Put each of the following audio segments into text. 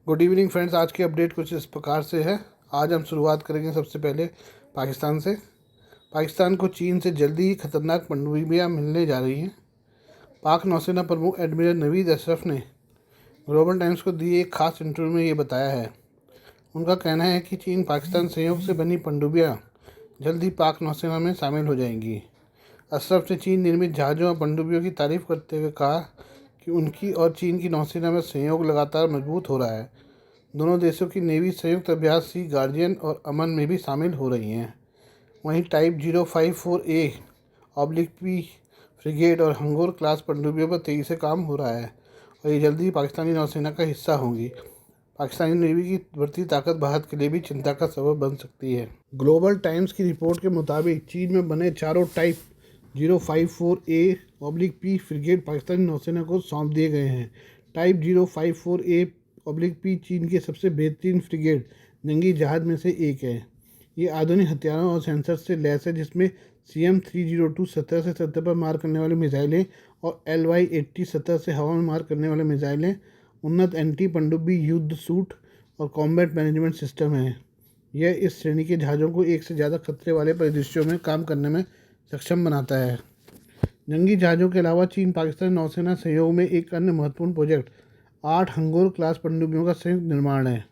Good evening friends. आज की update कुछ इस प्रकार से है। आज हम शुरुआत करेंगे सबसे पहले पाकिस्तान से। पाकिस्तान को चीन से जल्दी ही खतरनाक पनडुब्बियां मिलने जा रही हैं। पाक नौसेना प्रमुख एडमिरल नवीद अशरफ ने ग्लोबल टाइम्स को दिए एक खास इंटरव्यू में ये बताया है। उनका कहना है कि चीन पाकिस्तान संयोग से बनी पनडुब्बियां जल्द ही पाक नौसेना में शामिल हो जाएंगी। अशरफ ने चीन निर्मित जहाज़ों और पनडुब्बियों की तारीफ करते हुए कहा कि उनकी और चीन की नौसेना में सहयोग लगातार मजबूत हो रहा है। दोनों देशों की नेवी संयुक्त अभ्यास सी गार्डियन और अमन में भी शामिल हो रही हैं। वहीं टाइप 054A/P फ्रिगेट और हंगोर क्लास पनडुब्बियों पर तेजी से काम हो रहा है और ये जल्दी ही पाकिस्तानी नौसेना का हिस्सा होंगी। पाकिस्तानी नेवी की बढ़ती ताकत भारत के लिए भी चिंता का सबब बन सकती है। ग्लोबल टाइम्स की रिपोर्ट के मुताबिक चीन में बने चारों टाइप 054A/P फ्रिगेट पाकिस्तानी नौसेना को सौंप दिए गए हैं। टाइप 054A/P चीन के सबसे बेहतरीन फ्रिगेट जंगी जहाज में से एक है। ये आधुनिक हथियारों और सेंसर से लैस है, जिसमें CM-302 सतह से सतह पर मार करने वाली मिसाइलें और LY-80 सतह से हवा में मार करने वाले मिसाइलें, उन्नत एंटी पनडुब्बी युद्ध सूट और कॉम्बैट मैनेजमेंट सिस्टम है। यह इस श्रेणी के जहाज़ों को एक से ज़्यादा खतरे वाले परिदृश्यों में काम करने में सक्षम बनाता है। जंगी जहाज़ों के अलावा चीन पाकिस्तान नौसेना सहयोग में एक अन्य महत्वपूर्ण प्रोजेक्ट 8 हंगोर क्लास पनडुब्बियों का संयुक्त निर्माण है।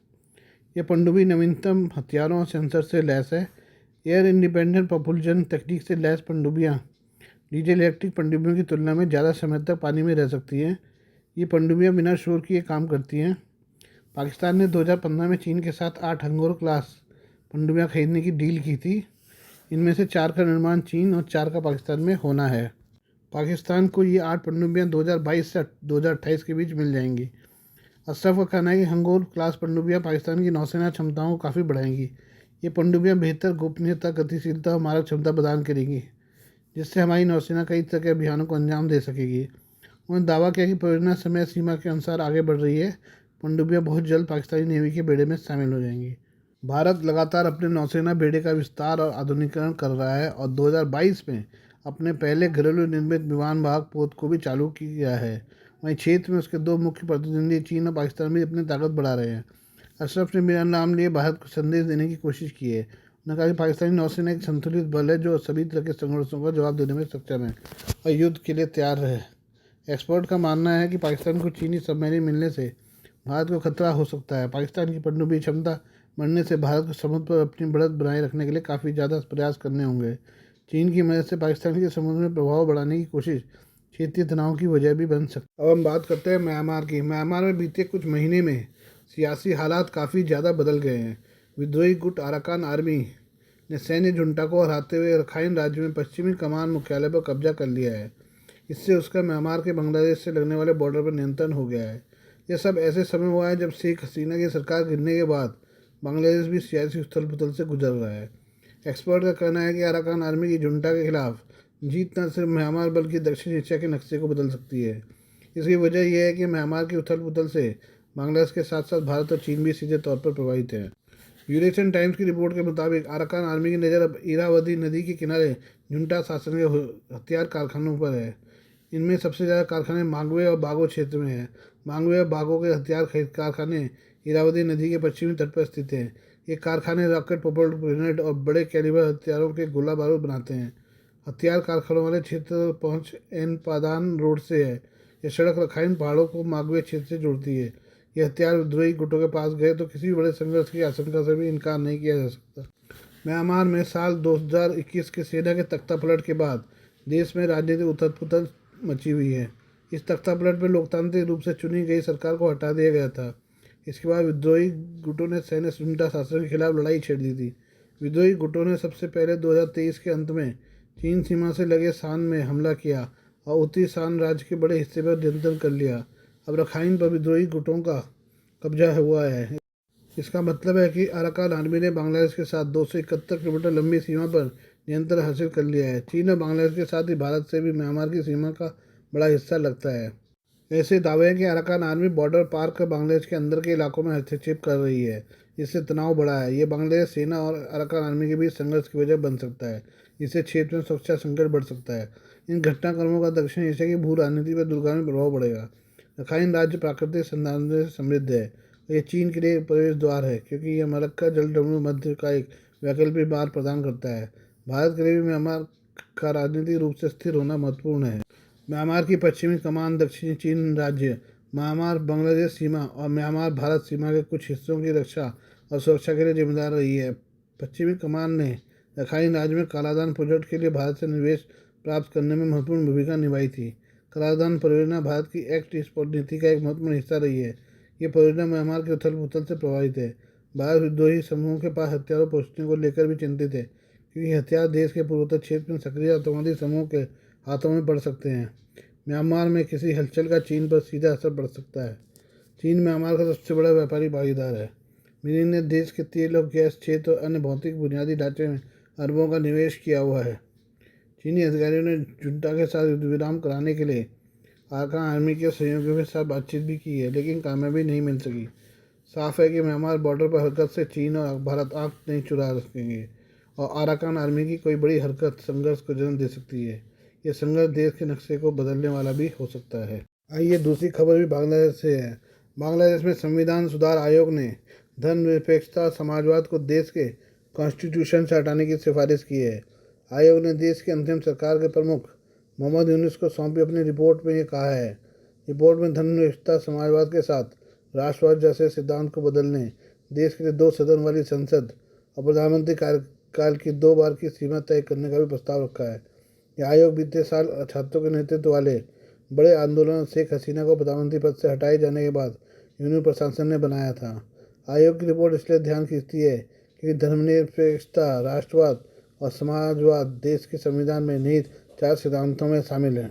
यह पनडुब्बी नवीनतम हथियारों और सेंसर से लैस है। एयर इंडिपेंडेंट propulsion तकनीक से लैस पनडुब्बियाँ डीजल इलेक्ट्रिक पनडुब्बियों की तुलना में ज़्यादा समय तक पानी में रह सकती हैं। ये पनडुब्बियाँ बिना शोर किए काम करती हैं। पाकिस्तान ने 2015 में चीन के साथ 8 हंगोर क्लास पनडुब्बियाँ खरीदने की डील की थी। इनमें से 4 का निर्माण चीन और 4 का पाकिस्तान में होना है। पाकिस्तान को ये 8 पनडुब्बियाँ 2022 से 2028 के बीच मिल जाएंगी। अशरफ का कहना है कि हंगोर क्लास पनडुब्बियाँ पाकिस्तान की नौसेना क्षमताओं को काफ़ी बढ़ाएंगी। ये पनडुब्बियाँ बेहतर गोपनीयता, गतिशीलता और मारक क्षमता प्रदान करेंगी, जिससे हमारी नौसेना कई तरह के अभियानों को अंजाम दे सकेगी। उन्होंने दावा किया कि परियोजना समय सीमा के अनुसार आगे बढ़ रही है। पनडुब्बियाँ बहुत जल्द पाकिस्तानी नेवी के बेड़े में शामिल हो जाएंगी। भारत लगातार अपने नौसेना बेड़े का विस्तार और आधुनिकीकरण कर रहा है और 2022 में अपने पहले घरेलू निर्मित विमान वाहक पोत को भी चालू किया है। वहीं क्षेत्र में उसके दो मुख्य प्रतिद्वंदी चीन और पाकिस्तान भी अपनी ताकत बढ़ा रहे हैं। अशरफ ने मेरा नाम लिए भारत को संदेश देने की कोशिश की है। उन्होंने कहा कि पाकिस्तानी नौसेना एक संतुलित बल है जो सभी तरह के संघर्षों का जवाब देने में सक्षम है और युद्ध के लिए तैयार है। एक्सपर्ट का मानना है कि पाकिस्तान को चीनी सबमरीन मिलने से भारत को खतरा हो सकता है। पाकिस्तान की पनडुब्बी क्षमता बढ़ने से भारत को समुद्र पर अपनी बढ़त बनाए रखने के लिए काफ़ी ज़्यादा प्रयास करने होंगे। चीन की मदद से पाकिस्तान के समुद्र में प्रभाव बढ़ाने की कोशिश क्षेत्रीय तनाव की वजह भी बन सकती है। अब हम बात करते हैं म्यांमार की। म्यांमार में बीते कुछ महीने में सियासी हालात काफ़ी ज़्यादा बदल गए हैं। विद्रोही गुट अराकान आर्मी ने सैन्य जुंटा को हराते हुए रखाइन राज्य में पश्चिमी कमान मुख्यालय पर कब्जा कर लिया है। इससे उसका म्यांमार के बांग्लादेश से लगने वाले बॉर्डर पर नियंत्रण हो गया है। यह सब ऐसे समय हुआ है जब शेख हसीना की सरकार गिरने के बाद बांग्लादेश भी सियासी उथल पुथल से गुजर रहा है। एक्सपर्ट का कहना है कि अराकान आर्मी की जुंटा के खिलाफ जीत न सिर्फ म्यांमार बल्कि दक्षिण एशिया के नक्शे को बदल सकती है। इसकी वजह यह है कि म्यांमार की उथल पुथल से बांग्लादेश के साथ साथ भारत और चीन भी सीधे तौर पर प्रभावित हैं। यूरेशियन टाइम्स की रिपोर्ट के मुताबिक अराकान आर्मी की नज़र अब इरावदी नदी के किनारे जुंटा शासन के हथियार कारखानों पर है। इनमें सबसे ज़्यादा कारखाने मांगवे और बागो क्षेत्र में हैं। मांगवे और बागो के हथियार कारखाने इरावदी नदी के पश्चिमी तट पर स्थित हैं। ये कारखाने रॉकेट प्रोपेल्ड ग्रेनेड और बड़े कैलिबर हथियारों के गोला बारूद बनाते हैं। हथियार कारखानों वाले क्षेत्र पहुंच एन पादान रोड से है। यह सड़क रखाइन पहाड़ों को मागवे क्षेत्र से जोड़ती है। ये हथियार विद्रोही गुटों के पास गए तो किसी भी बड़े संघर्ष की आशंका से भी इनकार नहीं किया जा सकता। म्यांमार में साल 2021 के सेना के तख्तापलट के बाद देश में राजनीतिक उथल पुथल मची हुई है। इस तख्तापलट में लोकतांत्रिक रूप से चुनी गई सरकार को हटा दिया गया था। इसके बाद विद्रोही गुटों ने सैन्य जुंटा शासन के खिलाफ लड़ाई छेड़ दी थी। विद्रोही गुटों ने सबसे पहले 2023 के अंत में चीन सीमा से लगे शान में हमला किया और उत्तरी शान राज्य के बड़े हिस्से पर नियंत्रण कर लिया। अब रखाइन पर विद्रोही गुटों का कब्जा हुआ है। इसका मतलब है कि अराकान आर्मी ने बांग्लादेश के साथ 271 किलोमीटर लंबी सीमा पर नियंत्रण हासिल कर लिया है। चीन और बांग्लादेश के साथ ही भारत से भी म्यांमार की सीमा का बड़ा हिस्सा लगता है। ऐसे दावे हैं कि अराकान आर्मी बॉर्डर पार कर बांग्लादेश के अंदर के इलाकों में हस्तक्षेप कर रही है, जिससे तनाव बढ़ा है। ये बांग्लादेश सेना और अराकान आर्मी के बीच संघर्ष की वजह बन सकता है, जिससे क्षेत्र में सुरक्षा संकट बढ़ सकता है। इन घटनाक्रमों का दक्षिण एशिया की भू राजनीति पर दूरगामी प्रभाव पड़ेगा। रखाइन राज्य प्राकृतिक संसाधनों से समृद्ध है ये चीन के लिए प्रवेश द्वार है क्योंकि यह मलक्का जलडमरू मध्य का एक वैकल्पिक मार्ग प्रदान करता है। भारत के लिए भी म्यांमार का राजनीतिक रूप से स्थिर होना महत्वपूर्ण है। म्यांमार की पश्चिमी कमान दक्षिणी चीन राज्य, म्यांमार बांग्लादेश सीमा और म्यांमार भारत सीमा के कुछ हिस्सों की रक्षा और सुरक्षा के लिए जिम्मेदार रही है। पश्चिमी कमान ने रखाइन राज्य में कालाधान प्रोजेक्ट के लिए भारत से निवेश प्राप्त करने में महत्वपूर्ण भूमिका निभाई थी। कालाधान परियोजना भारत की एक्ट ईस्ट नीति का एक महत्वपूर्ण हिस्सा रही है। ये परियोजना म्यांमार के उथल पुथल से प्रभावित है। भारत विद्रोही समूहों के पास हथियारों पहुंचने को लेकर भी चिंतित है क्योंकि हथियार देश के पूर्वोत्तर क्षेत्र में सक्रिय आतंकवादी समूहों के हाथों में पड़ सकते हैं। म्यांमार में किसी हलचल का चीन पर सीधा असर पड़ सकता है। चीन म्यांमार का सबसे बड़ा व्यापारी भागीदार है। चीन ने देश के तेल और गैस क्षेत्र और अन्य भौतिक बुनियादी ढांचे में अरबों का निवेश किया हुआ है। चीनी अधिकारियों ने जुंटा के साथ युद्ध विराम कराने के लिए अराकान आर्मी के सहयोगियों के साथ बातचीत भी की है, लेकिन कामयाबी नहीं मिल सकी। साफ है कि म्यांमार बॉर्डर पर हरकत से चीन और भारत आंख नहीं चुरा सकेंगे और अराकान आर्मी की कोई बड़ी हरकत संघर्ष को जन्म दे सकती है। यह संघर्ष देश के नक्शे को बदलने वाला भी हो सकता है। आइए दूसरी खबर भी बांग्लादेश से है। बांग्लादेश में संविधान सुधार आयोग ने धर्मनिरपेक्षता समाजवाद को देश के कॉन्स्टिट्यूशन से हटाने की सिफारिश की है। आयोग ने देश की अंतिम सरकार के प्रमुख मोहम्मद यूनुस को सौंपी अपनी रिपोर्ट में ये कहा है। रिपोर्ट में धर्मनिरपेक्षता समाजवाद के साथ राष्ट्रवाद जैसे सिद्धांत को बदलने, देश के लिए 2 सदन वाली संसद और प्रधानमंत्री कार्यकाल की 2 बार की सीमा तय करने का भी प्रस्ताव रखा है। यह आयोग बीते साल छात्रों के नेतृत्व वाले बड़े आंदोलन शेख हसीना को प्रधानमंत्री पद से हटाए जाने के बाद यूनियन प्रशासन ने बनाया था। आयोग की रिपोर्ट इसलिए ध्यान खींचती है कि धर्मनिरपेक्षता, राष्ट्रवाद और समाजवाद देश के संविधान में निहित 4 सिद्धांतों में शामिल हैं।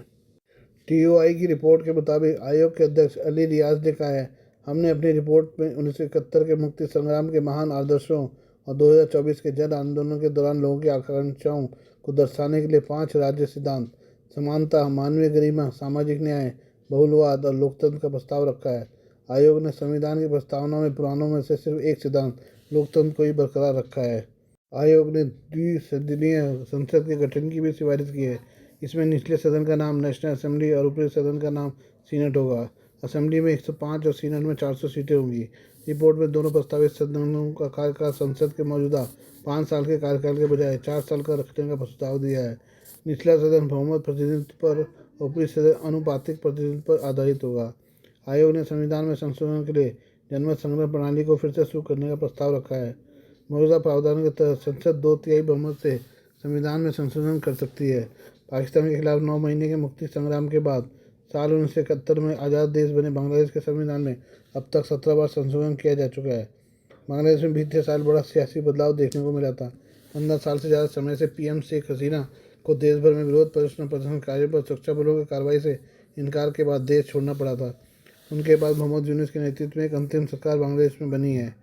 टीओआई की रिपोर्ट के मुताबिक आयोग के अध्यक्ष अली रियाज ने कहा है, हमने अपनी रिपोर्ट में 1971 के मुक्ति संग्राम के महान आदर्शों और 2024 के जन आंदोलन के दौरान लोगों की आकांक्षाओं को दर्शाने के लिए 5 राज्य सिद्धांत समानता, मानवीय गरिमा, सामाजिक न्याय, बहुलवाद और लोकतंत्र का प्रस्ताव रखा है। आयोग ने संविधान की प्रस्तावना में पुरानों में से सिर्फ एक सिद्धांत लोकतंत्र को ही बरकरार रखा है। आयोग ने द्विसदनीय संसद के गठन की भी सिफारिश की है। इसमें निचले सदन का नाम नेशनल असेंबली और ऊपरी सदन का नाम सीनेट होगा। असेंबली में 105 और सीनेट में 400 सीटें होंगी। रिपोर्ट में दोनों प्रस्तावित सदनों का कार्यकाल संसद के मौजूदा 5 साल के कार्यकाल के बजाय 4 साल का रखने का प्रस्ताव दिया है। निचला सदन बहुमत प्रतिनिधित्व पर, ऊपरी सदन अनुपातिक प्रतिनिधित्व पर आधारित होगा। आयोग ने संविधान में संशोधन के लिए जनमत संग्रह प्रणाली को फिर से शुरू करने का प्रस्ताव रखा है। मौजूदा प्रावधान के तहत संसद 2/3 बहुमत से संविधान में संशोधन कर सकती है। पाकिस्तान के खिलाफ 9 महीने के मुक्ति संग्राम के बाद साल 1971 में आज़ाद देश बने बांग्लादेश के संविधान में अब तक 17 बार संशोधन किया जा चुका है। बांग्लादेश में बीते साल बड़ा सियासी बदलाव देखने को मिला था। 15 साल से ज़्यादा समय से पीएम शेख हसीना को देश भर में विरोध प्रदर्शनकारियों पर सुरक्षा बलों की कार्रवाई से इनकार के बाद देश छोड़ना पड़ा था। उनके बाद मोहम्मद यूनुस के नेतृत्व में एक अंतिम सरकार बांग्लादेश में बनी है।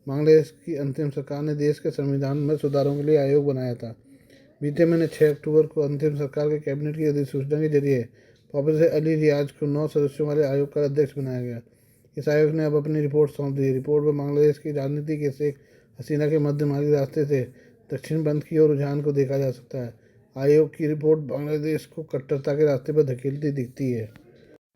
बांग्लादेश की अंतिम सरकार ने देश के संविधान में सुधारों के लिए आयोग बनाया था। बीते महीने 6 अक्टूबर को अंतिम सरकार के कैबिनेट की अधिसूचना के जरिए प्रोफेसर अली रियाज को 9 सदस्यों वाले आयोग का अध्यक्ष बनाया गया। इस आयोग ने अब अपनी रिपोर्ट सौंप दी। रिपोर्ट में बांग्लादेश की राजनीति के शेख हसीना के मध्यमार्गी रास्ते से दक्षिणपंथ की ओर रुझान को देखा जा सकता है। आयोग की रिपोर्ट बांग्लादेश को कट्टरता के रास्ते पर धकेलती दिखती है।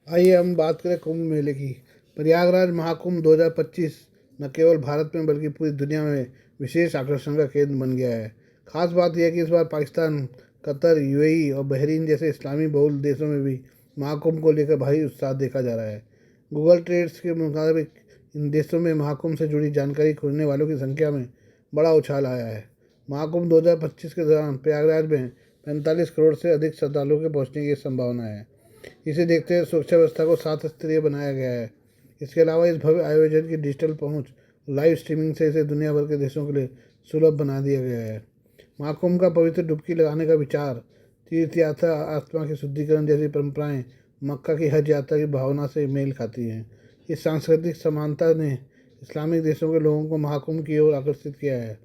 आइए हम बात करें कुंभ मेले की। प्रयागराज महाकुंभ 2025 न केवल भारत में बल्कि पूरी दुनिया में विशेष आकर्षण का केंद्र बन गया है। खास बात यह है कि इस बार पाकिस्तान, कतर, यूएई और बहरीन जैसे इस्लामी बहुल देशों में भी महाकुंभ को लेकर भारी उत्साह देखा जा रहा है। गूगल ट्रेंड्स के मुताबिक इन देशों में महाकुंभ से जुड़ी जानकारी खोजने वालों की संख्या में बड़ा उछाल आया है। महाकुंभ 2025 के दौरान प्रयागराज में 45 करोड़ से अधिक श्रद्धालुओं के पहुंचने की संभावना है। इसे देखते हुए सुरक्षा व्यवस्था को 7 स्तरीय बनाया गया है। इसके अलावा इस भव्य आयोजन की डिजिटल पहुंच, लाइव स्ट्रीमिंग से इसे दुनिया भर के देशों के लिए सुलभ बना दिया गया है। महाकुंभ का पवित्र डुबकी लगाने का विचार, तीर्थ यात्रा, आत्मा के शुद्धिकरण जैसी परंपराएं मक्का की हज यात्रा की भावना से मेल खाती हैं। इस सांस्कृतिक समानता ने इस्लामिक देशों के लोगों को महाकुंभ की ओर आकर्षित किया है।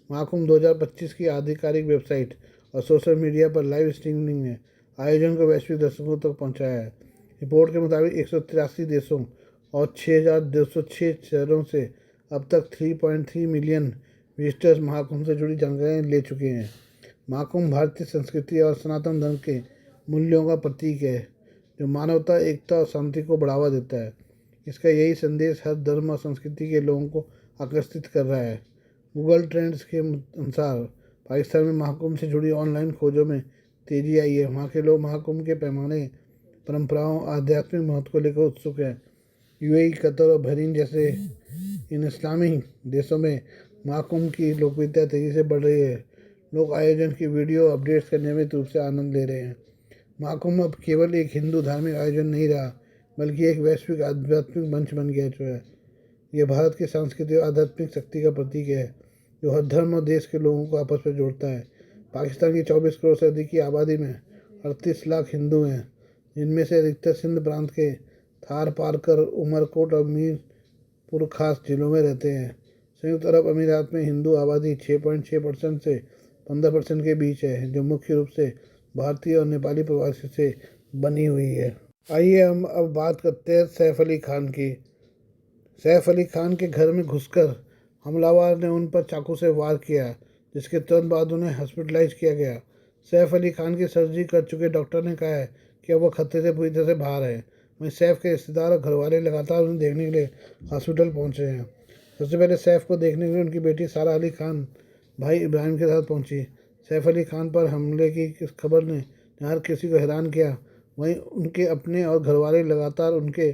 महाकुंभ 2025 की आधिकारिक वेबसाइट और सोशल मीडिया पर लाइव स्ट्रीमिंग ने आयोजन को वैश्विक दर्शकों तक पहुंचाया है। रिपोर्ट के मुताबिक 183 देशों और 6,206 शहरों से अब तक 3.3 मिलियन विजिटर्स महाकुंभ से जुड़ी जानकारियाँ ले चुके हैं। महाकुंभ भारतीय संस्कृति और सनातन धर्म के मूल्यों का प्रतीक है, जो मानवता, एकता और शांति को बढ़ावा देता है। इसका यही संदेश हर धर्म और संस्कृति के लोगों को आकर्षित कर रहा है। गूगल ट्रेंड्स के अनुसार पाकिस्तान में महाकुंभ से जुड़ी ऑनलाइन खोजों में तेजी आई है। वहाँ के लोग महाकुंभ के पैमाने, परंपराओं, आध्यात्मिक महत्व को लेकर उत्सुक हैं। यूएई, कतर और बहरीन जैसे इन इस्लामी देशों में महाकुंभ की लोकप्रियता तेजी से बढ़ रही है। लोग आयोजन की वीडियो अपडेट्स का नियमित रूप से आनंद ले रहे हैं। महाकुंभ अब केवल एक हिंदू धार्मिक आयोजन नहीं रहा, बल्कि एक वैश्विक आध्यात्मिक मंच बन गया जो है। यह भारत की सांस्कृतिक और आध्यात्मिक शक्ति का प्रतीक है, जो हर धर्म और देश के लोगों को आपस में जोड़ता है। पाकिस्तान की 24 करोड़ से अधिक की आबादी में 38 लाख हिंदू हैं, जिनमें से अधिकतर सिंध प्रांत के थार पारकर, उमरकोट और मीरपुर खास जिलों में रहते हैं। संयुक्त अरब अमीरात में हिंदू आबादी 6.6% से 15% के बीच है, जो मुख्य रूप से भारतीय और नेपाली प्रवासी से बनी हुई है। आइए हम अब बात करते हैं सैफ अली खान की। सैफ अली खान के घर में घुसकर हमलावर ने उन पर चाकू से वार किया, जिसके तुरंत बाद उन्हें हॉस्पिटलाइज किया गया। सैफ अली खान की सर्जरी कर चुके डॉक्टर ने कहा है कि अब वह खतरे से पूरी तरह से बाहर है। वहीं सैफ के रिश्तेदार और घरवाले लगातार उन्हें देखने के लिए हॉस्पिटल पहुंचे हैं। सबसे पहले सैफ को देखने के लिए उनकी बेटी सारा अली खान भाई इब्राहिम के साथ पहुंची। सैफ अली खान पर हमले की इस खबर ने हर किसी को हैरान किया। वहीं उनके अपने और घरवाले लगातार उनके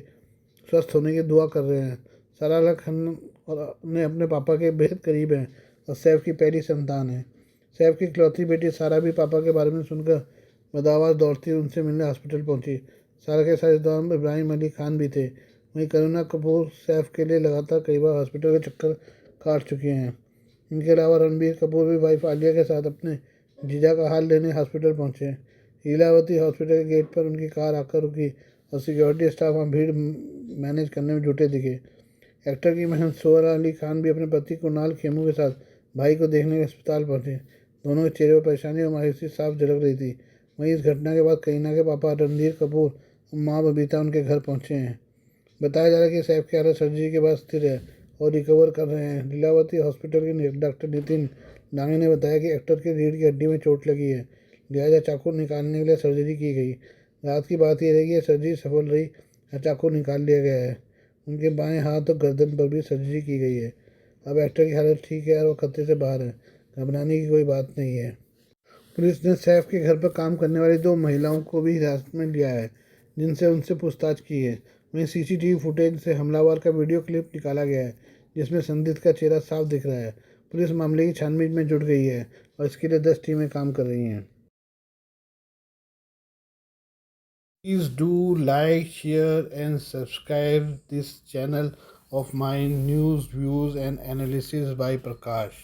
स्वस्थ होने की दुआ कर रहे हैं। सारा अली खान और ने अपने पापा के बेहद करीब हैं और सैफ की पहली संतान है। सैफ की इकलौती बेटी सारा भी पापा के बारे में सुनकर बदावास दौड़ती उनसे मिलने हॉस्पिटल पहुंची। सारा के साथ इस दौरान इब्राहिम अली खान भी थे। वहीं करीना कपूर सैफ के लिए लगातार कई बार हॉस्पिटल के चक्कर काट चुके हैं। इनके अलावा रणबीर कपूर भी वाइफ आलिया के साथ अपने जीजा का हाल लेने हॉस्पिटल पहुंचे। लीलावती हॉस्पिटल के गेट पर उनकी कार आकर रुकी और सिक्योरिटी स्टाफ वहाँ भीड़ मैनेज करने में जुटे दिखे। एक्टर की बहन सोहरा अली खान भी अपने पति कुणाल खेमू के साथ भाई को देखने के अस्पताल पहुंचे। दोनों के चेहरे पर परेशानी और मायूसी साफ झलक रही थी। वहीं इस घटना के बाद करीना के पापा रणधीर कपूर और माँ बबीता उनके घर पहुंचे हैं। बताया जा रहा है कि सैफ की हालत सर्जरी के बाद स्थिर है और रिकवर कर रहे हैं। लीलावती हॉस्पिटल के डॉक्टर नितिन डांगे ने बताया कि एक्टर की रीढ़ की हड्डी में चोट लगी है, लिहाजा चाकू निकालने के लिए सर्जरी की गई। रात की बात यह रही कि सर्जरी सफल रही और चाकू निकाल लिया गया है। उनके बाएं हाथ और गर्दन पर भी सर्जरी की गई है। अब एक्टर की हालत ठीक है और वो खतरे से बाहर है। घबराने की कोई बात नहीं है। पुलिस ने सैफ के घर पर काम करने वाली 2 महिलाओं को भी हिरासत में लिया है, जिनसे उनसे पूछताछ की है। वहीं सीसीटीवी फुटेज से हमलावर का वीडियो क्लिप निकाला गया है, जिसमें संदिग्ध का चेहरा साफ दिख रहा है। पुलिस मामले की छानबीन में जुट गई है और इसके लिए 10 टीमें काम कर रही हैं। Please do like, share and subscribe this channel of mine, news, views and analysis by Prakash.